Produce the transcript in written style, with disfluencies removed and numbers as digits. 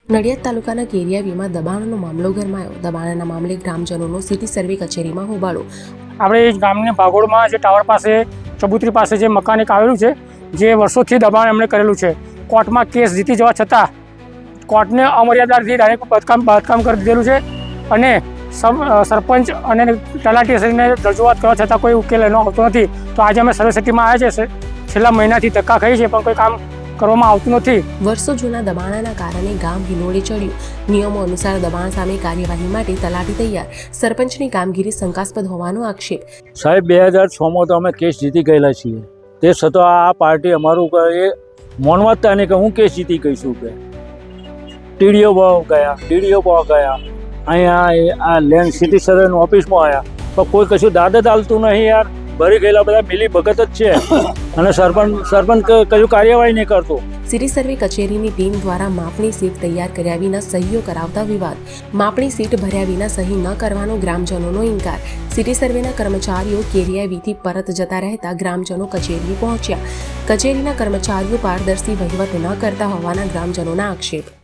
નડિયાદ તાલુકાના કેરિયાવીમાં દબાણનો મામલો ગરમાયો। દબાણના મામલે ગ્રામજનોનો સિટી સર્વે કચેરીમાં હોબાળો। આપણે ગામની ભાગોળમાં જે ટાવર પાસે ચબૂતરી પાસે જે મકાન એક આવેલું છે, જે વર્ષોથી દબાણ એમણે કરેલું છે, કોર્ટમાં કેસ જીતી જવા છતાં કોર્ટને અમર્યાદાથી ડાયરેક્ટ બાંધકામ કરી દીધેલું છે અને સરપંચ અને તલાટીશ્રીને રજૂઆત કરવા છતાં કોઈ ઉકેલ એનો આવતો નથી। તો આજે અમે સર્વે સિટીમાં આવ્યા છે, છેલ્લા મહિનાથી ધક્કા ખાઈ છે પણ કોઈ કામ કરવામાં આવતું નથી। વર્ષો જૂના દબાણના કારણે ગામ હિલોળે ચડ્યું। નિયમો અનુસાર દબાણ સામે કાર્યવાહી માટે તલાટી તૈયાર, સરપંચની કામગીરી શંકાસ્પદ હોવાનો આક્ષેપ। સાહેબ 2006માં તો અમે કેસ જીતી ગયેલા છીએ, તે છતાં આ પાર્ટી અમારું એ માનવતા નહીં કે હું કેસ જીતી ગઈશું કે ટીડીઓ ભાવ ગયા અહીંયા આ લેન્ડ સિટી સર્વેની ઓફિસમાં આવ્યા પણ કોઈ કશું દાદ ચાલતું નહીં યાર। ભરી ગયેલા બધા મિલી ભગત જ છે અને સરપંચ કશું કાર્યવાહી નહીં કરતો। સિટી સર્વે કચેરીની ટીમ દ્વારા માપણી સીટ તૈયાર કર્યા વિના સહીઓ કરાવતા વિવાદ। માપણી સીટ ભર્યા વિના સહી ન કરવાનો ગ્રામજનોનો ઇનકાર। સિટી સર્વેના કર્મચારીઓ કેરિયાવીથી પરત જતા રહેતા ગ્રામજનો કચેરીએ પહોંચ્યા। કચેરીના કર્મચારીઓ પારદર્શી વહીવટ ન કરતા હોવાના ગ્રામજનોના આક્ષેપ।